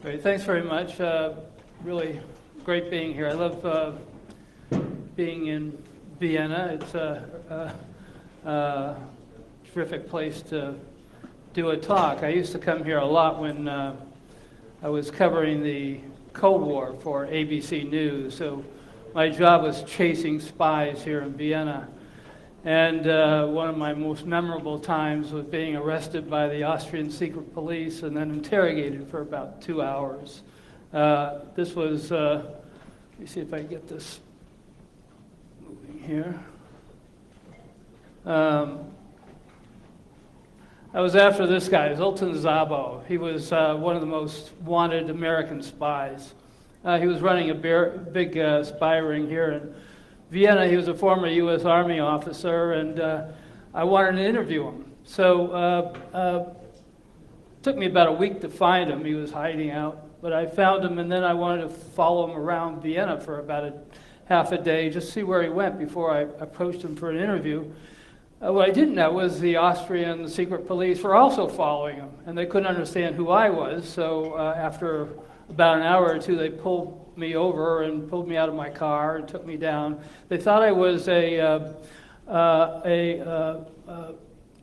Great, thanks very much. Really great being here. I love being in Vienna. It's a terrific place to do a talk. I used to come here a lot when I was covering the Cold War for ABC News. So my job was chasing spies here in Vienna. And one of my most memorable times was being arrested by the Austrian secret police and then interrogated for about 2 hours. This was, let me see if I can get this moving here. I was after this guy, Zoltan Szabo. He was one of the most wanted American spies. He was running a big spy ring here in Vienna. He was a former U.S. Army officer, and I wanted to interview him. So it took me about a week to find him. He was hiding out, but I found him, and then I wanted to follow him around Vienna for about half a day, just see where he went before I approached him for an interview. What I didn't know was the Austrian secret police were also following him, and they couldn't understand who I was. So after about an hour or two, they pulled me over and pulled me out of my car and took me down. They thought I was a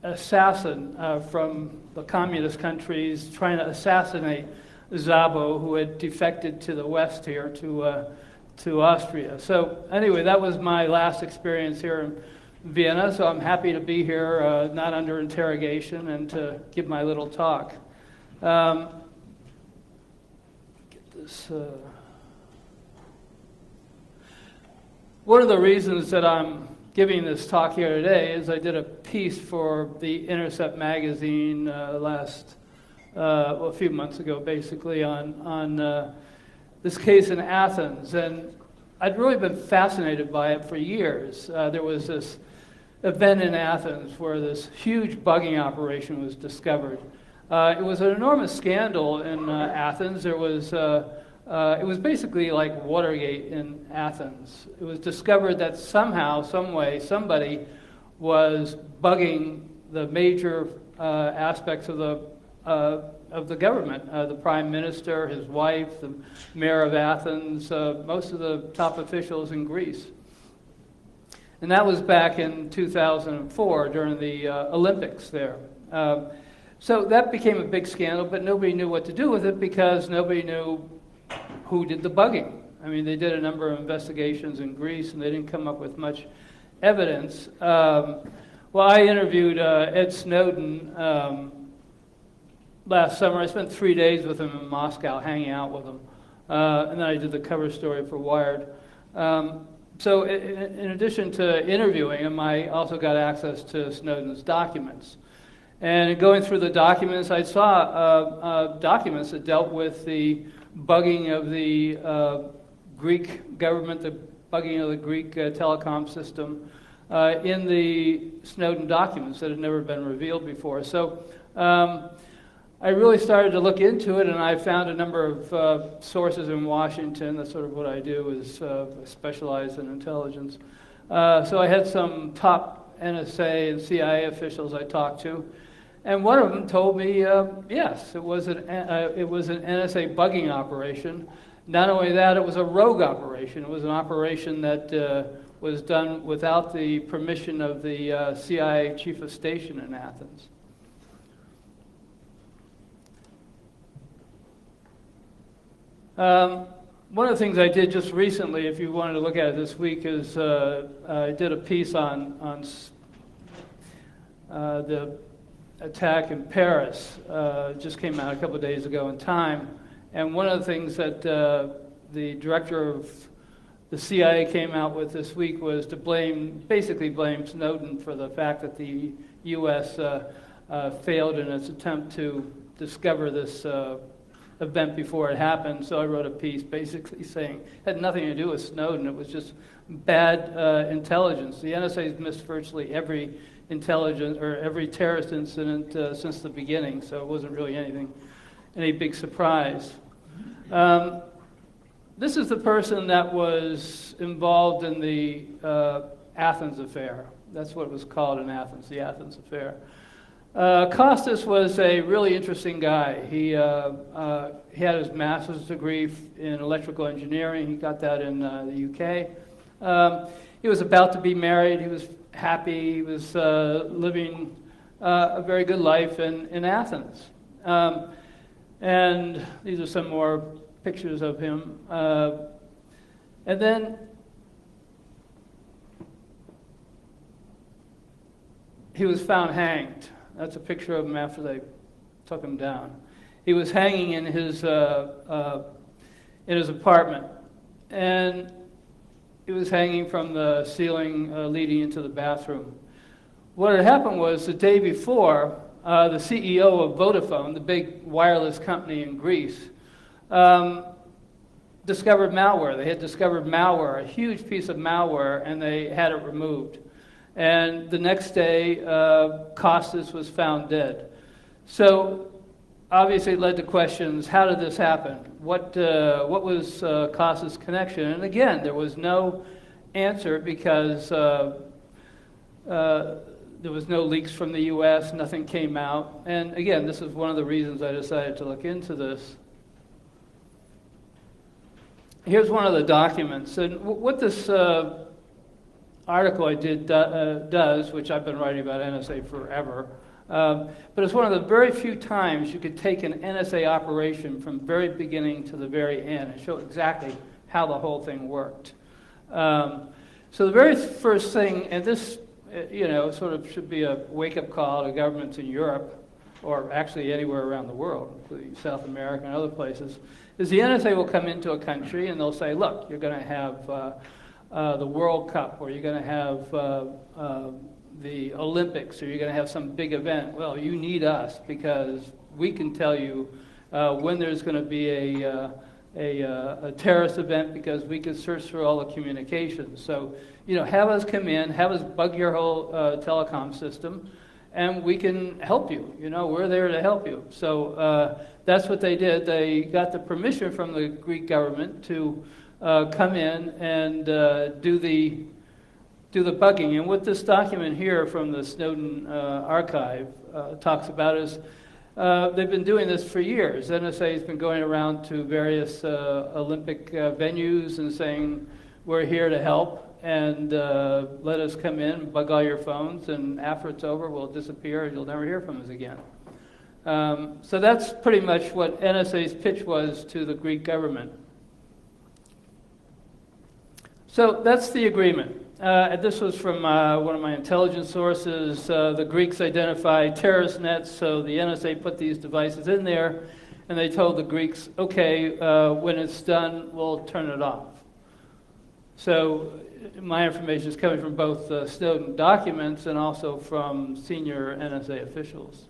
assassin from the communist countries trying to assassinate Szabo, who had defected to the west here to Austria. So anyway, that was my last experience here in Vienna. So I'm happy to be here, not under interrogation, and to give my little talk. Get this. One of the reasons that I'm giving this talk here today is I did a piece for the Intercept magazine a few months ago, basically, on this case in Athens. And I'd really been fascinated by it for years. There was this event in Athens where this huge bugging operation was discovered. It was an enormous scandal in Athens. It was basically like Watergate in Athens. It was discovered that somehow, some way, somebody was bugging the major aspects of the government, the prime minister, his wife, the mayor of Athens, most of the top officials in Greece. And that was back in 2004 during the Olympics there. So that became a big scandal, but nobody knew what to do with it because nobody knew who did the bugging. I mean, they did a number of investigations in Greece, and they didn't come up with much evidence. Well, I interviewed Ed Snowden last summer. I spent 3 days with him in Moscow, hanging out with him. And then I did the cover story for Wired. So in addition to interviewing him, I also got access to Snowden's documents. And going through the documents, I saw documents that dealt with the bugging of the Greek government, the bugging of the Greek telecom system in the Snowden documents that had never been revealed before. So I really started to look into it, and I found a number of sources in Washington. That's sort of what I do, is specialize in intelligence. So I had some top NSA and CIA officials I talked to, and one of them told me, yes, it was an NSA bugging operation. Not only that, it was a rogue operation. It was an operation that was done without the permission of the CIA chief of station in Athens. One of the things I did just recently, if you wanted to look at it this week, is I did a piece on the attack in Paris. Just came out a couple of days ago in Time. And one of the things that the director of the CIA came out with this week was to basically blame Snowden for the fact that the U.S. Failed in its attempt to discover this event before it happened. So I wrote a piece basically saying it had nothing to do with Snowden. It was just bad intelligence. The NSA's missed virtually every intelligence or every terrorist incident since the beginning, so it wasn't really any big surprise. This is the person that was involved in the Athens affair. That's what it was called in Athens, the Athens affair. Costas was a really interesting guy. He had his master's degree in electrical engineering. He got that in the UK. He was about to be married. He was happy. He was living a very good life in Athens. And these are some more pictures of him. And then he was found hanged. That's a picture of him after they took him down. He was hanging in his apartment, and he was hanging from the ceiling leading into the bathroom. What had happened was the day before, the CEO of Vodafone, the big wireless company in Greece, discovered malware. They had discovered malware, a huge piece of malware, and they had it removed. And the next day, Costas was found dead. So obviously it led to questions, how did this happen? What was Costas' connection? And again, there was no answer because there was no leaks from the US, nothing came out. And again, this is one of the reasons I decided to look into this. Here's one of the documents. And what this article I did does, which I've been writing about NSA forever, but it's one of the very few times you could take an NSA operation from very beginning to the very end and show exactly how the whole thing worked. So the very first thing, and this sort of should be a wake-up call to governments in Europe, or actually anywhere around the world, including South America and other places, is the NSA will come into a country and they'll say, look, you're going to have the World Cup, or you're going to have the Olympics, or you're going to have some big event. Well, you need us because we can tell you when there's going to be a terrorist event because we can search through all the communications. So, have us come in, have us bug your whole telecom system, and we can help you. We're there to help you. So that's what they did. They got the permission from the Greek government to come in and do the bugging. And what this document here from the Snowden archive talks about is they've been doing this for years. NSA has been going around to various Olympic venues and saying, we're here to help, and let us come in, bug all your phones, and after it's over, we'll disappear and you'll never hear from us again. So that's pretty much what NSA's pitch was to the Greek government. So that's the agreement. This was from one of my intelligence sources. The Greeks identified terrorist nets, so the NSA put these devices in there, and they told the Greeks, okay, when it's done, we'll turn it off. So my information is coming from both Snowden documents and also from senior NSA officials.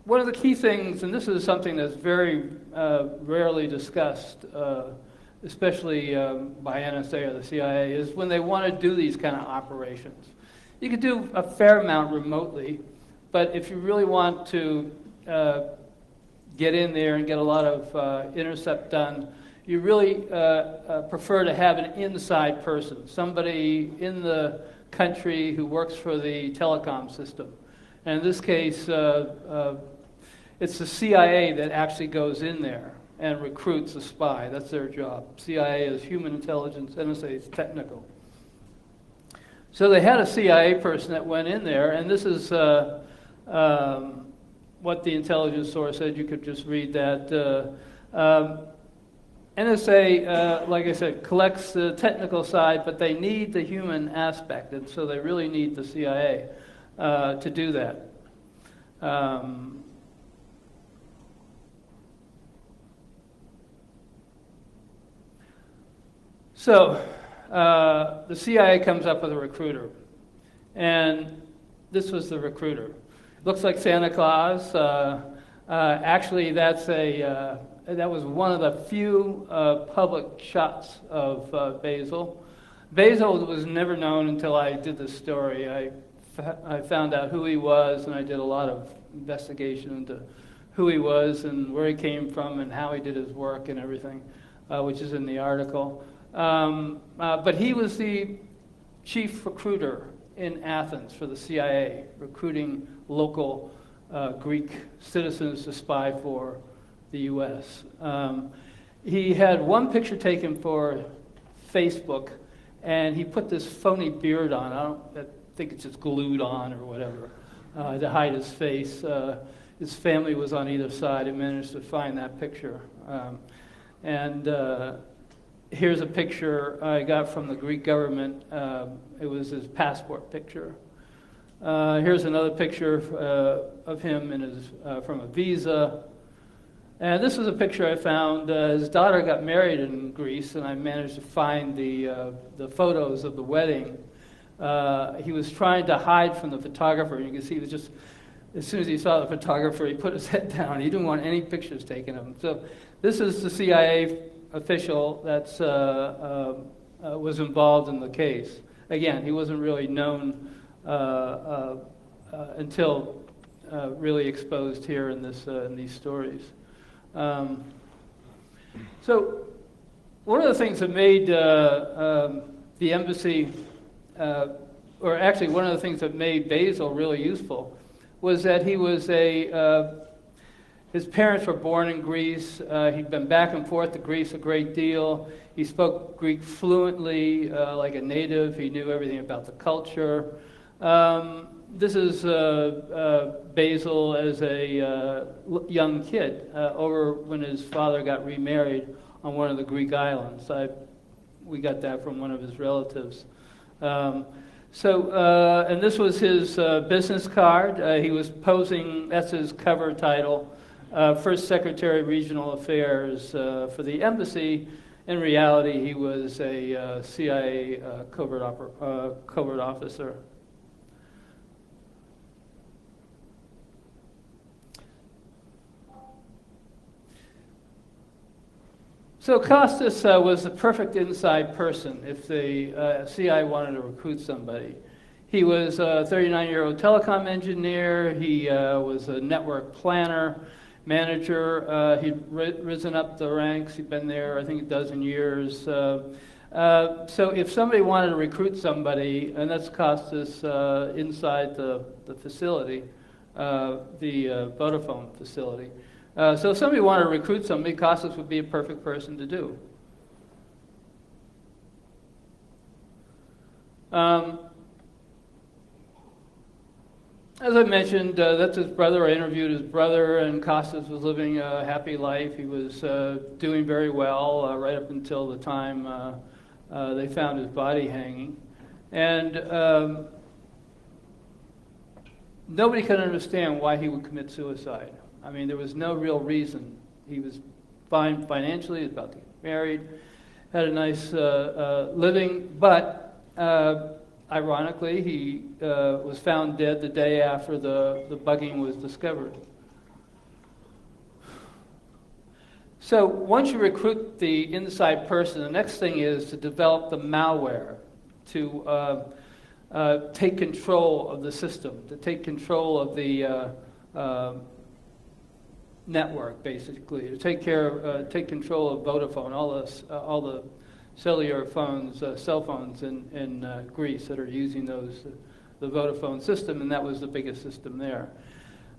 One of the key things, and this is something that's very rarely discussed, especially by NSA or the CIA, is when they want to do these kind of operations. You could do a fair amount remotely, but if you really want to get in there and get a lot of intercept done, you really prefer to have an inside person, somebody in the country who works for the telecom system. And in this case, it's the CIA that actually goes in there and recruits a spy. That's their job. CIA is human intelligence, NSA is technical. So they had a CIA person that went in there, and this is what the intelligence source said. You could just read that. NSA, like I said, collects the technical side, but they need the human aspect, and so they really need the CIA to do that. So the CIA comes up with a recruiter, and this was the recruiter. Looks like Santa Claus. Actually, that was one of the few public shots of Basil. Basil was never known until I did this story. I found out who he was, and I did a lot of investigation into who he was and where he came from and how he did his work and everything, which is in the article. But he was the chief recruiter in Athens for the CIA, recruiting local Greek citizens to spy for the U.S. He had one picture taken for Facebook, and he put this phony beard on. I think it's just glued on or whatever to hide his face. His family was on either side. I managed to find that picture. Here's a picture I got from the Greek government. It was his passport picture. Here's another picture of him from a visa. And this is a picture I found. His daughter got married in Greece, and I managed to find the photos of the wedding. He was trying to hide from the photographer. You can see he was just, as soon as he saw the photographer, he put his head down. He didn't want any pictures taken of him. So this is the CIA official that was involved in the case. Again, he wasn't really known until really exposed here in these stories. So one of the things that made the embassy, or actually one of the things that made Basil really useful, was that he was his parents were born in Greece. He'd been back and forth to Greece a great deal. He spoke Greek fluently, like a native. He knew everything about the culture. This is Basil as a young kid, over when his father got remarried on one of the Greek islands. We got that from one of his relatives. And this was his business card. He was posing, that's his cover title, First Secretary Regional Affairs for the embassy. In reality, he was a CIA covert officer. So Costas was the perfect inside person if the CIA wanted to recruit somebody. He was a 39-year-old telecom engineer. He was a network planner, manager. He'd risen up the ranks. He'd been there, I think, a dozen years. So if somebody wanted to recruit somebody, and that's Costas inside the facility, the Vodafone facility. So if somebody wanted to recruit somebody, Costas would be a perfect person to do. As I mentioned, that's his brother. I interviewed his brother, and Costas was living a happy life. He was doing very well right up until the time they found his body hanging. And nobody could understand why he would commit suicide. I mean, there was no real reason. He was fine financially, he was about to get married, had a nice living, but ironically, he was found dead the day after the bugging was discovered. So once you recruit the inside person, the next thing is to develop the malware, to take control of the system, to take control of the network, basically, to take control of Vodafone, all the cellular phones, cell phones in Greece that are using the Vodafone system, and that was the biggest system there.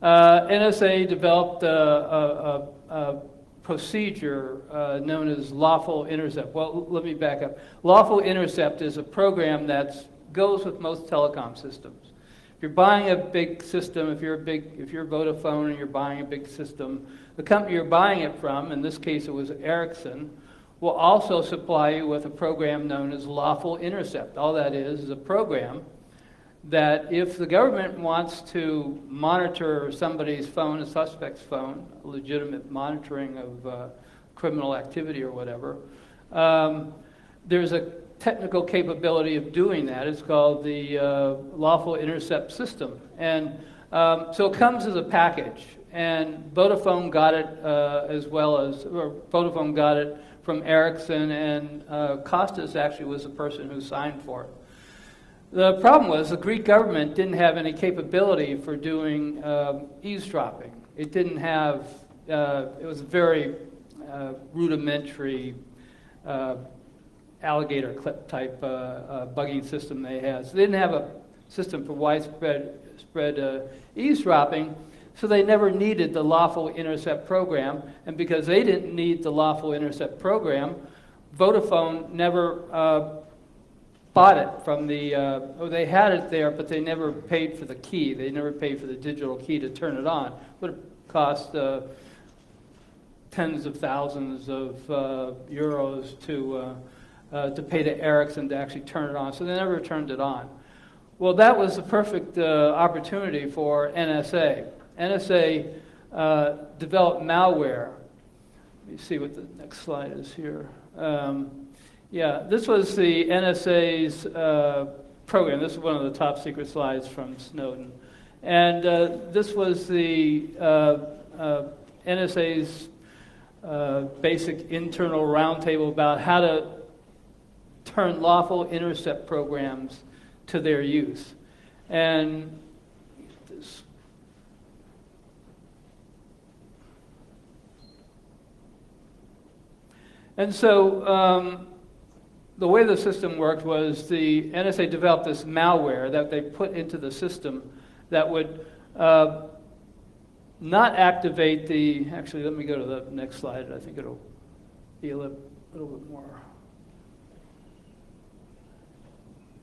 NSA developed a procedure known as Lawful Intercept. Well, let me back up. Lawful Intercept is a program that goes with most telecom systems. If you're buying a big system, if you're Vodafone and you're buying a big system, the company you're buying it from, in this case it was Ericsson, will also supply you with a program known as Lawful Intercept. All that is a program that if the government wants to monitor somebody's phone, a suspect's phone, legitimate monitoring of criminal activity or whatever, there's a technical capability of doing that. It's called the Lawful Intercept system. And so it comes as a package. And Vodafone got it Vodafone got it from Ericsson, and Costas actually was the person who signed for it. The problem was the Greek government didn't have any capability for doing eavesdropping. It didn't have, it was a very rudimentary alligator clip type bugging system they had. So they didn't have system for widespread eavesdropping, so they never needed the Lawful Intercept program, and because they didn't need the Lawful Intercept program, Vodafone never bought it from the, they had it there, but they never paid for the key. They never paid for the digital key to turn it on. It would have cost tens of thousands of euros to pay to Ericsson to actually turn it on, so they never turned it on. Well, that was the perfect opportunity for NSA. NSA developed malware. Let me see what the next slide is here. Yeah, this was the NSA's program. This is one of the top secret slides from Snowden. And this was the NSA's basic internal roundtable about how to turn lawful intercept programs to their use. And this. And so the way the system worked was the NSA developed this malware that they put into the system that would not activate the, actually let me go to the next slide, I think it'll be a little bit more.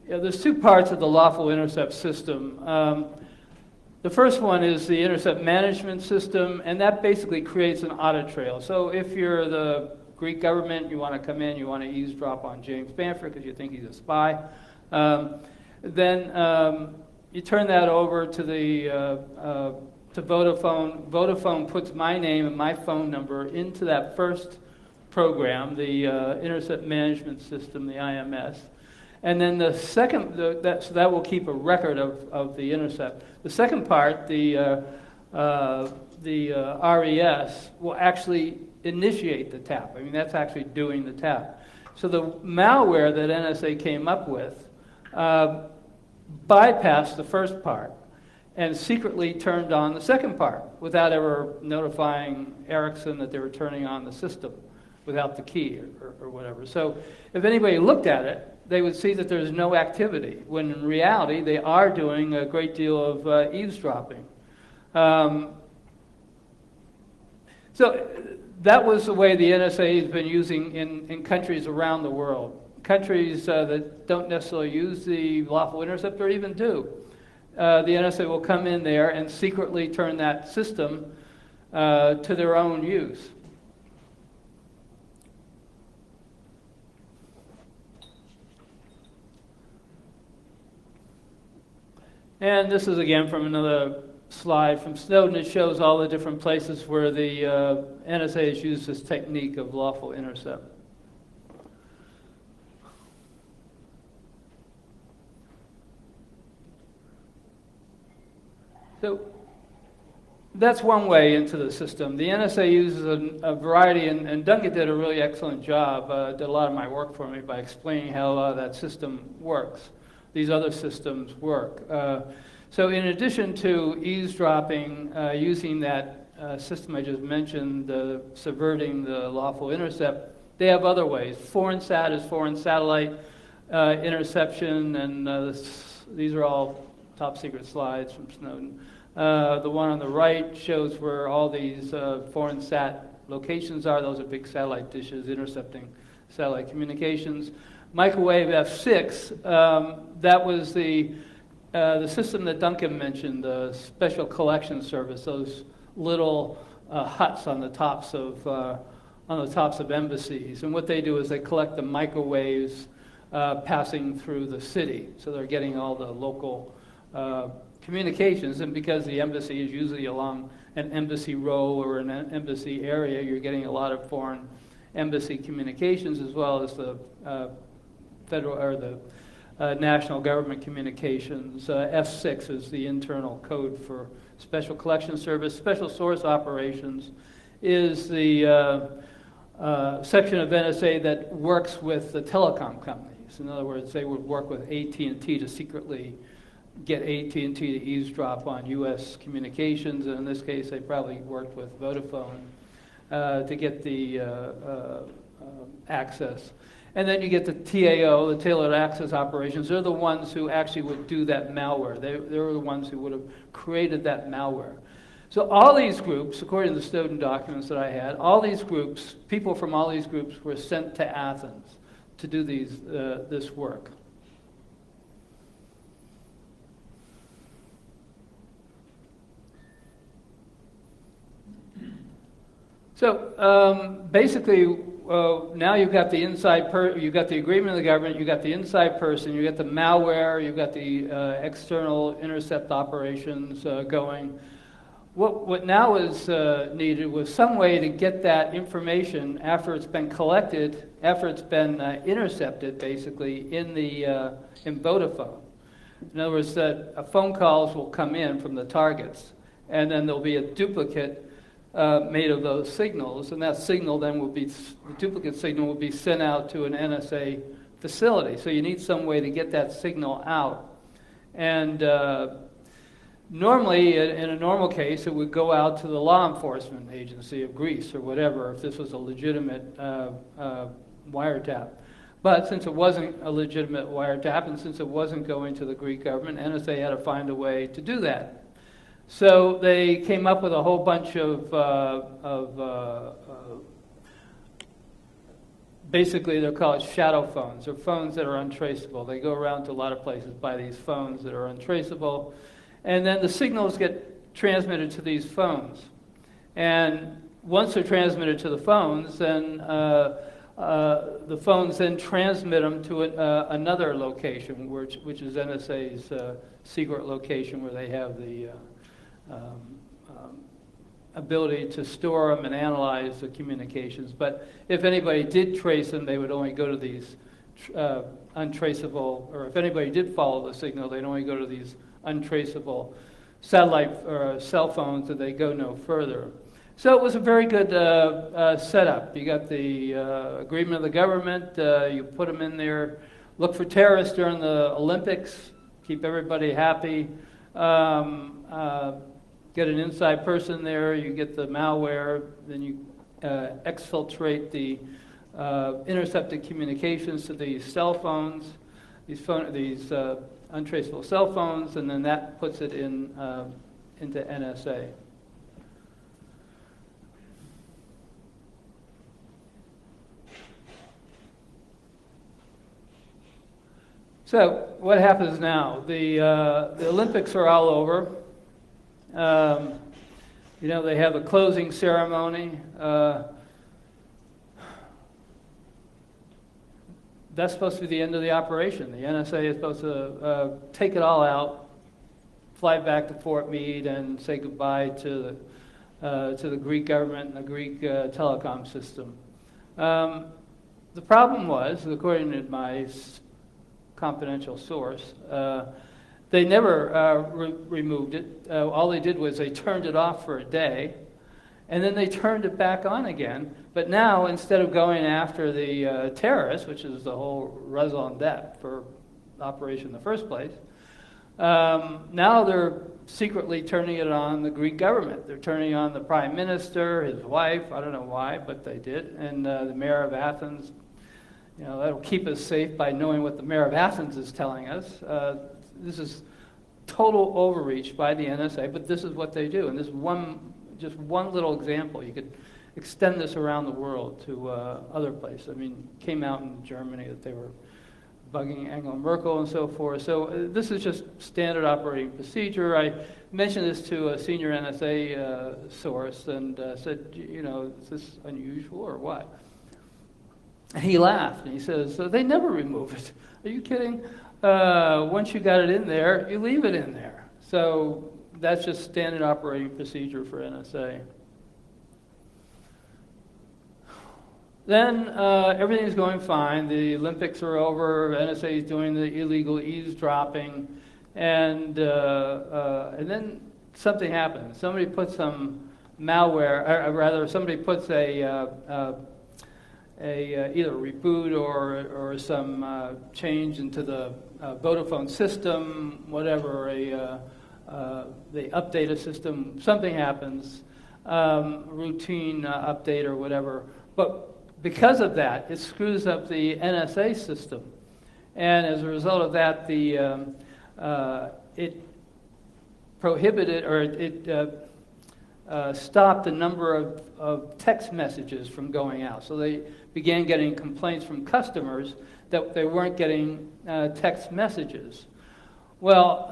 Yeah, there's two parts of the Lawful Intercept system. The first one is the intercept management system, and that basically creates an audit trail. So if you're the Greek government, you want to come in, you want to eavesdrop on James Bamford because you think he's a spy, then you turn that over to the to Vodafone. Vodafone puts my name and my phone number into that first program, the intercept management system, the IMS. And then the second, so that will keep a record of the intercept. The second part, the RES, will actually initiate the tap. I mean, that's actually doing the tap. So the malware that NSA came up with bypassed the first part and secretly turned on the second part without ever notifying Ericsson that they were turning on the system without the key or whatever. So if anybody looked at it, they would see that there's no activity, when in reality they are doing a great deal of eavesdropping. So that was the way the NSA has been using in countries around the world. Countries that don't necessarily use the lawful intercept or even do. The NSA will come in there and secretly turn that system to their own use. And this is again from another slide from Snowden. It shows all the different places where the NSA has used this technique of lawful intercept. So that's one way into the system. The NSA uses a variety, and Duncan did a really excellent job, did a lot of my work for me by explaining how that system works. These other systems work. So in addition to eavesdropping, using that system I just mentioned, subverting the lawful intercept, they have other ways. Foreign sat is foreign satellite interception, and these are all top secret slides from Snowden. The one on the right shows where all these foreign sat locations are. Those are big satellite dishes intercepting satellite communications. Microwave F6, that was the system that Duncan mentioned, the Special Collection Service, those little huts on the tops of embassies. And what they do is they collect the microwaves passing through the city. So they're getting all the local communications. And because the embassy is usually along an embassy row or an embassy area, you're getting a lot of foreign embassy communications as well as the federal or the national government communications. F6 is the internal code for Special Collection Service. Special Source Operations is the section of NSA that works with the telecom companies. In other words, they would work with AT&T to secretly get AT&T to eavesdrop on U.S. communications. And in this case, they probably worked with Vodafone to get the access. And then you get the TAO, the tailored access operations. They're the ones who actually would do that malware. They were the ones who would have created that malware. So all these groups, according to the Snowden documents that I had, all these groups, people from all these groups were sent to Athens to do this work. So basically, now you've got the you've got the agreement of the government, you've got the inside person, you've got the malware, you've got the external intercept operations going. What now is needed was some way to get that information after it's been collected, after it's been intercepted, basically in Vodafone. In other words, that phone calls will come in from the targets, and then there'll be a duplicate made of those signals, and that signal then will be, the duplicate signal will be sent out to an NSA facility. So you need some way to get that signal out. And normally, in a normal case, it would go out to the law enforcement agency of Greece or whatever, if this was a legitimate wiretap. But since it wasn't a legitimate wiretap, and since it wasn't going to the Greek government, NSA had to find a way to do that. So they came up with a whole bunch of basically they're called shadow phones, or phones that are untraceable. They go around to a lot of places, buy these phones that are untraceable, and then the signals get transmitted to these phones. And once they're transmitted to the phones, then the phones then transmit them to another location, which is NSA's secret location where they have the ability to store them and analyze the communications. But if anybody did trace them, they would only go to these untraceable, or if anybody did follow the signal, they'd only go to these untraceable satellite or cell phones, and they go no further. So it was a very good setup. You got the agreement of the government, you put them in there, look for terrorists during the Olympics, keep everybody happy. Get an inside person there, you get the malware, then you exfiltrate the intercepted communications to these cell phones, these untraceable cell phones, and then that puts it into NSA. So what happens now? The Olympics are all over. They have a closing ceremony. That's supposed to be the end of the operation. The NSA is supposed to take it all out, fly back to Fort Meade, and say goodbye to the Greek government and the Greek telecom system. The problem was, according to my confidential source, they never removed it. All they did was they turned it off for a day, and then they turned it back on again. But now, instead of going after the terrorists, which is the whole raison d'etre for the operation in the first place, now they're secretly turning it on the Greek government. They're turning on the prime minister, his wife, I don't know why, but they did, and the mayor of Athens. That'll keep us safe by knowing what the mayor of Athens is telling us. This is total overreach by the NSA, but this is what they do. And this is just one little example. You could extend this around the world to other places. I mean, it came out in Germany that they were bugging Angela Merkel and so forth. So this is just standard operating procedure. I mentioned this to a senior NSA source and said, is this unusual or what? And he laughed and he says, so they never remove it. Are you kidding? Once you got it in there, you leave it in there. So that's just standard operating procedure for NSA. Then everything's going fine. The Olympics are over. NSA is doing the illegal eavesdropping, and then something happens. Somebody puts some malware, or rather, somebody puts either a reboot or some change into the Vodafone system, whatever, they update a system, something happens, routine update or whatever. But because of that, it screws up the NSA system. And as a result of that, it prohibited, or it stopped the number of text messages from going out. So they began getting complaints from customers that they weren't getting text messages. Well,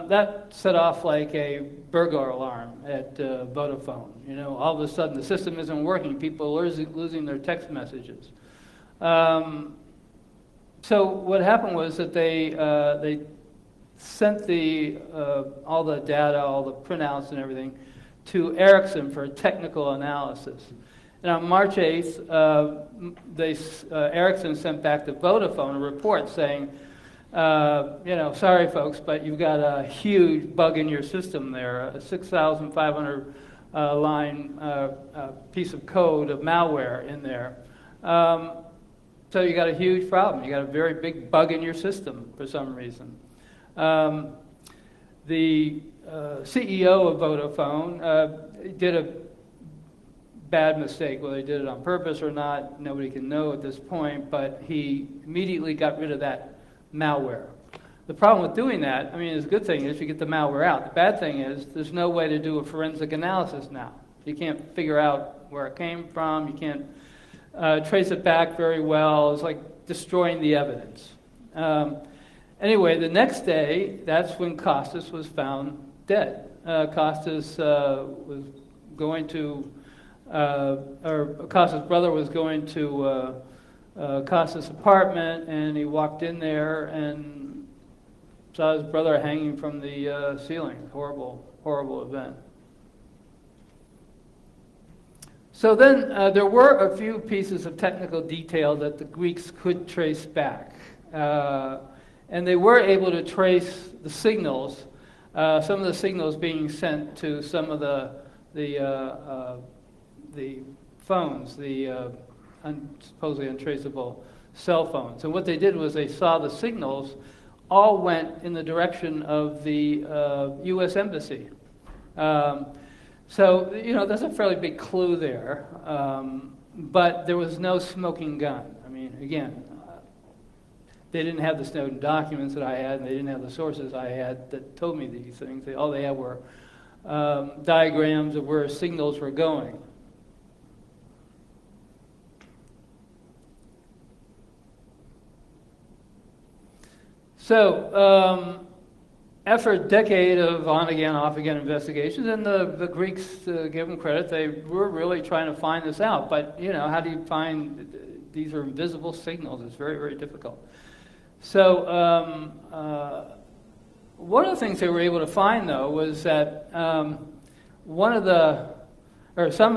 that set off like a burglar alarm at Vodafone. You know, all of a sudden the system isn't working. People are losing their text messages. So what happened was that they sent all the data, all the printouts and everything, to Ericsson for technical analysis. And on March 8th, Ericsson sent back to Vodafone a report saying, sorry folks, but you've got a huge bug in your system there, a 6,500 line piece of code of malware in there. So you got a huge problem. You got a very big bug in your system for some reason. The CEO of Vodafone did a bad mistake. Whether he did it on purpose or not, nobody can know at this point, but he immediately got rid of that malware. The problem with doing that, the good thing is you get the malware out. The bad thing is there's no way to do a forensic analysis now. You can't figure out where it came from. You can't trace it back very well. It's like destroying the evidence. Anyway, the next day, that's when Costas was found dead. Costas was going to, or Costas' brother was going to Costas' apartment, and he walked in there and saw his brother hanging from the ceiling. Horrible, horrible event. So then there were a few pieces of technical detail that the Greeks could trace back. And they were able to trace the signals, some of the signals being sent to some of the phones, the supposedly untraceable cell phones. And what they did was they saw the signals all went in the direction of the U.S. Embassy. So, there's a fairly big clue there, but there was no smoking gun. Again, they didn't have the Snowden documents that I had, and they didn't have the sources I had that told me these things. All they had were diagrams of where signals were going. So, after a decade of on-again, off-again investigations, and the Greeks, to give them credit, they were really trying to find this out. But, how do you find, these are invisible signals. It's very, very difficult. So, one of the things they were able to find, though, was that some of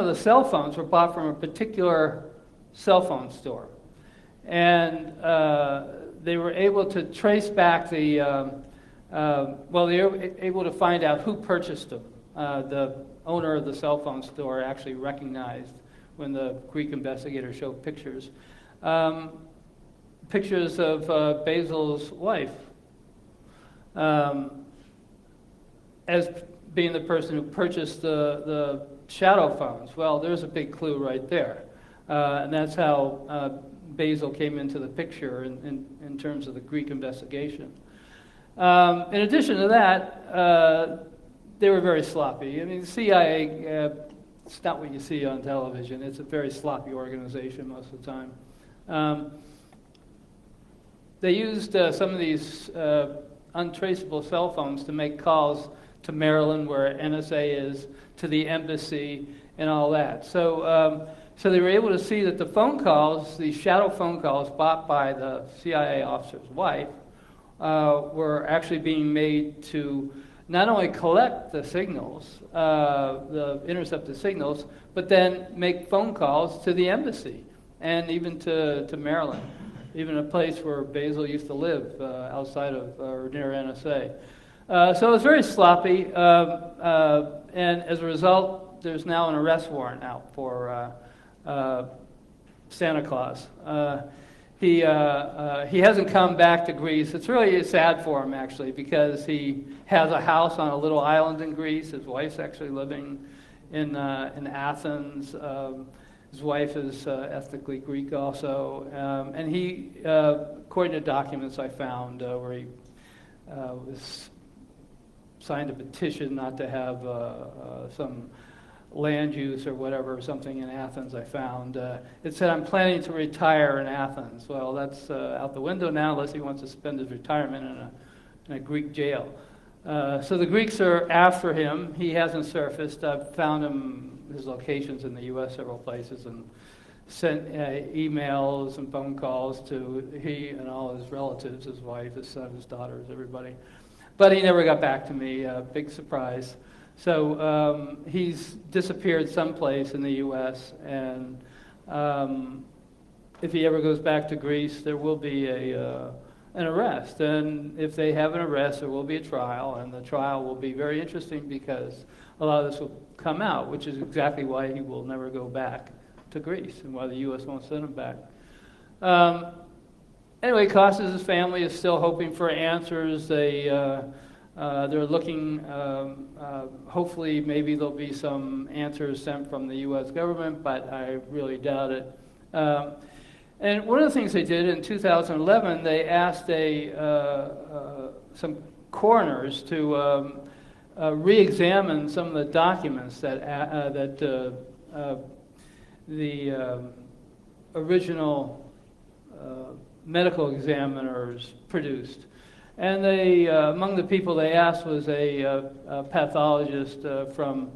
the cell phones were bought from a particular cell phone store. And they were able to trace back they were able to find out who purchased them. The owner of the cell phone store actually recognized when the Greek investigator showed pictures. Pictures of Basil's wife as being the person who purchased the shadow phones. Well, there's a big clue right there. And that's how Basil came into the picture in terms of the Greek investigation. In addition to that, they were very sloppy. The CIA, it's not what you see on television. It's a very sloppy organization most of the time. They used some of these untraceable cell phones to make calls to Maryland, where NSA is, to the embassy, and all that. So they were able to see that the phone calls, the shadow phone calls bought by the CIA officer's wife, were actually being made to not only collect the signals, the intercepted signals, but then make phone calls to the embassy and even to Maryland, even a place where Basil used to live outside of or near NSA. So it was very sloppy, and as a result, there's now an arrest warrant out for Santa Claus. He hasn't come back to Greece. It's really sad for him, actually, because he has a house on a little island in Greece. His wife's actually living in Athens. His wife is ethnically Greek also, and he, according to documents I found, where he was signed a petition not to have some land use or whatever, something in Athens I found. It said, I'm planning to retire in Athens. Well, that's out the window now unless he wants to spend his retirement in a Greek jail. So the Greeks are after him. He hasn't surfaced. I've found his locations in the U.S. several places and sent emails and phone calls to he and all his relatives, his wife, his son, his daughters, everybody. But he never got back to me, big surprise. So he's disappeared someplace in the U.S., and if he ever goes back to Greece, there will be an arrest. And if they have an arrest, there will be a trial, and the trial will be very interesting because a lot of this will come out, which is exactly why he will never go back to Greece and why the U.S. won't send him back. Anyway, Costas' family is still hoping for answers. They're looking, hopefully maybe there'll be some answers sent from the U.S. government, but I really doubt it. And one of the things they did in 2011, they asked some coroners to re-examine some of the documents that the original medical examiners produced. And they, among the people they asked was a pathologist from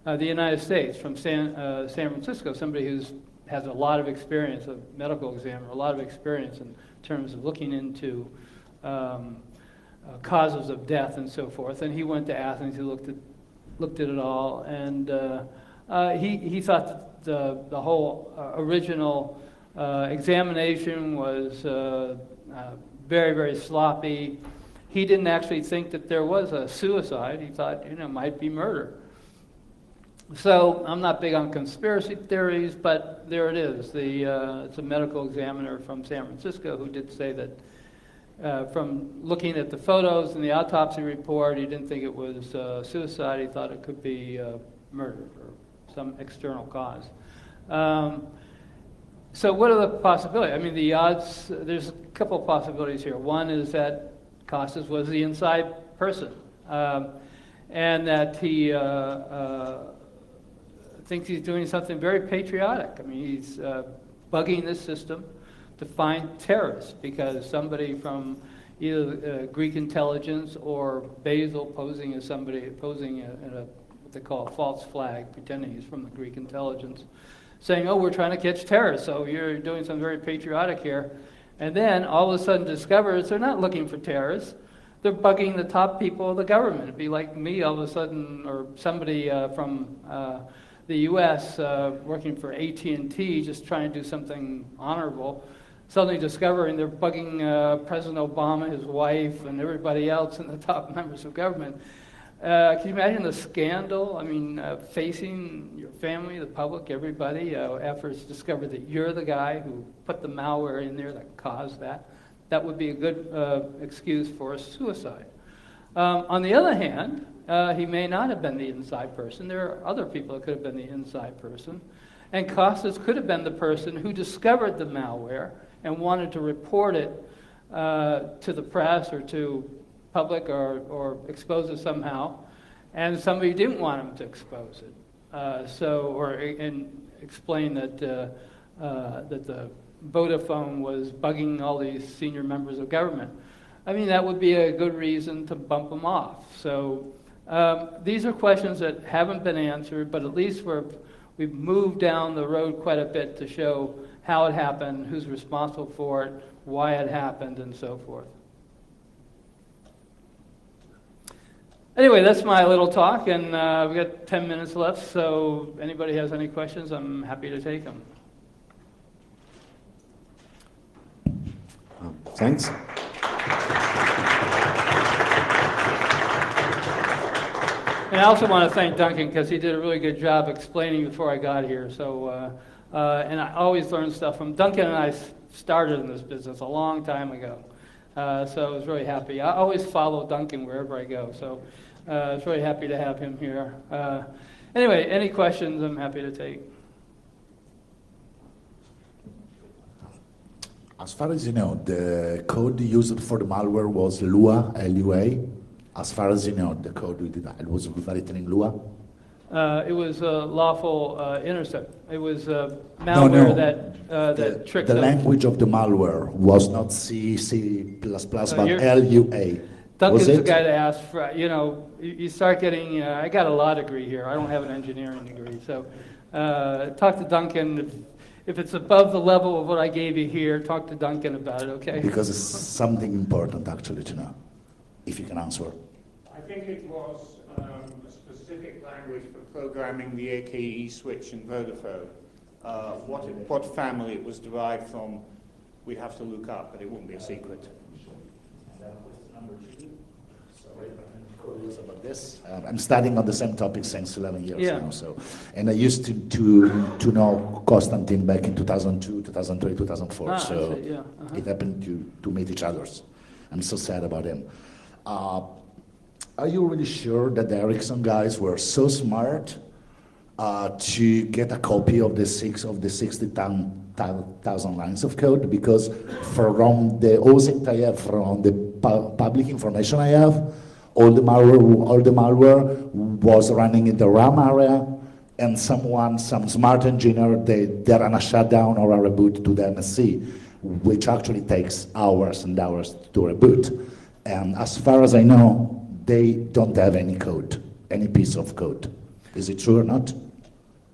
the United States, from San Francisco, somebody who has a lot of experience, a medical examiner, a lot of experience in terms of looking into causes of death and so forth. And he went to Athens, he looked at it all, and he thought that the whole original examination was very, very sloppy. He didn't actually think that there was a suicide. He thought, it might be murder. So I'm not big on conspiracy theories, but there it is. It's a medical examiner from San Francisco who did say that from looking at the photos and the autopsy report, he didn't think it was suicide. He thought it could be murder or some external cause. So what are the possibilities? I mean, the odds, there's a couple of possibilities here. One is that Costas was the inside person, and that he thinks he's doing something very patriotic. I mean, he's bugging the system to find terrorists because somebody from either Greek intelligence or Basil posing in what they call a false flag, pretending he's from the Greek intelligence, saying, oh, we're trying to catch terrorists, so you're doing something very patriotic here. And then all of a sudden discovers they're not looking for terrorists. They're bugging the top people of the government. It'd be like me all of a sudden, or somebody from the U.S. Working for AT&T, just trying to do something honorable, suddenly discovering they're bugging President Obama, his wife, and everybody else and the top members of government. Can you imagine the scandal? I mean, facing your family, the public, everybody, after it's discovered that you're the guy who put the malware in there that caused that. That would be a good excuse for a suicide. On the other hand, he may not have been the inside person. There are other people that could have been the inside person. And Costas could have been the person who discovered the malware and wanted to report it to the press or to public or expose it somehow, and somebody didn't want him to expose it. And explain that the Vodafone was bugging all these senior members of government. I mean, that would be a good reason to bump them off. So these are questions that haven't been answered, but at least we've moved down the road quite a bit to show how it happened, who's responsible for it, why it happened, and so forth. Anyway, that's my little talk, and we've got 10 minutes left, so if anybody has any questions, I'm happy to take them. Thanks. And I also want to thank Duncan because he did a really good job explaining before I got here. So, and I always learn stuff from Duncan, and I started in this business a long time ago. So I was really happy. I always follow Duncan wherever I go. So I was really happy to have him here. Anyway, any questions I'm happy to take. As far as you know, the code used for the malware was Lua, L-U-A. As far as you know, the code was written in Lua. It was Lawful Intercept. It was malware that tricked the us. language of the malware was not C, C++, but you're- L-U-A. Duncan's Was the it? guy to ask for. You start getting. I got a law degree here. I don't have an engineering degree, so talk to Duncan. If it's above the level of what I gave you here, talk to Duncan about it. Okay? Because it's something important actually to know, if you can answer. I think it was a specific language for programming the AKE switch in Vodafone. What family it was derived from, we have to look up, but it won't be a secret. About this. I'm studying on the same topic since 11 years Yeah. now. And I used to know Konstantin back in 2002, 2003, 2004. I So see, yeah. Uh-huh. it happened to meet each other. I'm so sad about him. Are you really sure that the Ericsson guys were so smart to get a copy of the 60,000 lines of code? Because from the OSINT I have, from the public information I have, all the malware was running in the RAM area, and some smart engineer, they ran a shutdown or a reboot to the MSC, which actually takes hours and hours to reboot. And as far as I know, they don't have any code, any piece of code. Is it true or not?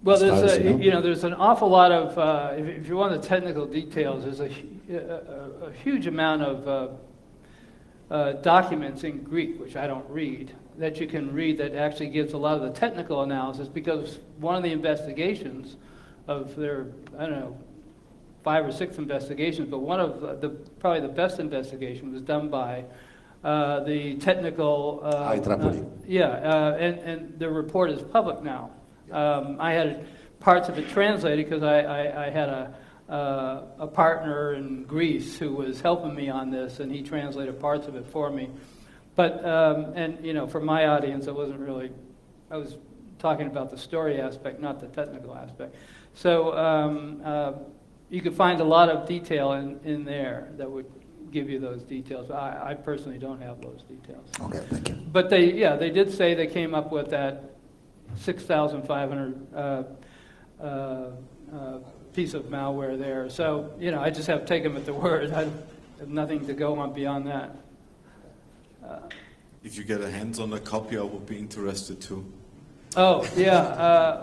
Well, As far as you know? there's an awful lot of. If you want the technical details, there's a huge amount of documents in Greek, which I don't read, that you can read that actually gives a lot of the technical analysis, because one of the investigations of their, I don't know, 5 or 6 investigations, but one of probably the best investigation was done by the technical... IEEE. And the report is public now. I had parts of it translated because I had a partner in Greece who was helping me on this, and he translated parts of it for me. But, for my audience, I was talking about the story aspect, not the technical aspect. So you could find a lot of detail in there that would give you those details. I personally don't have those details. Okay, thank you. But they did say they came up with that 6,500 piece of malware there. So, I just have to take them at the word. I have nothing to go on beyond that. If you get a hands on a copy, I would be interested too. Oh, yeah.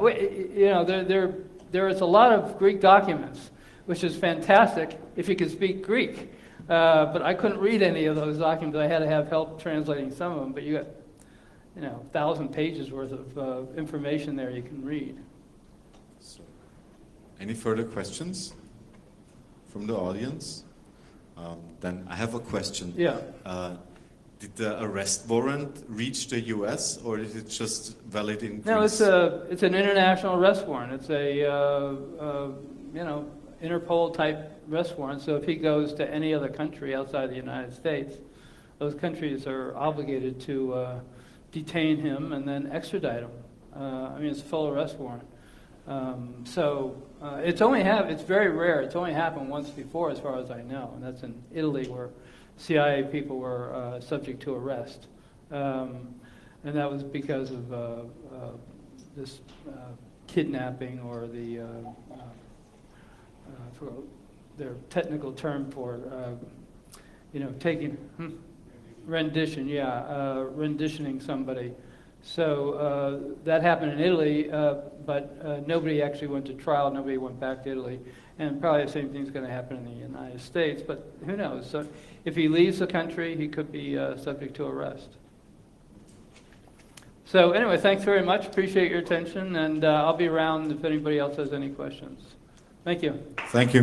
There is a lot of Greek documents, which is fantastic if you could speak Greek. But I couldn't read any of those documents. I had to have help translating some of them. But you got, 1,000 pages worth of information there you can read. So, any further questions from the audience? Then I have a question. Yeah. Did the arrest warrant reach the U.S. or is it just valid in Greece? No, it's an international arrest warrant. It's a Interpol type arrest warrant. So if he goes to any other country outside the United States, those countries are obligated to detain him and then extradite him. It's a full arrest warrant. It's very rare. It's only happened once before, as far as I know, and that's in Italy, where CIA people were subject to arrest, and that was because of this kidnapping, or the for their technical term for taking rendition, renditioning somebody. So that happened in Italy, but nobody actually went to trial. Nobody went back to Italy, and probably the same thing's going to happen in the United States. But who knows? So if he leaves the country, he could be subject to arrest. So anyway, thanks very much. Appreciate your attention, and I'll be around if anybody else has any questions. Thank you. Thank you.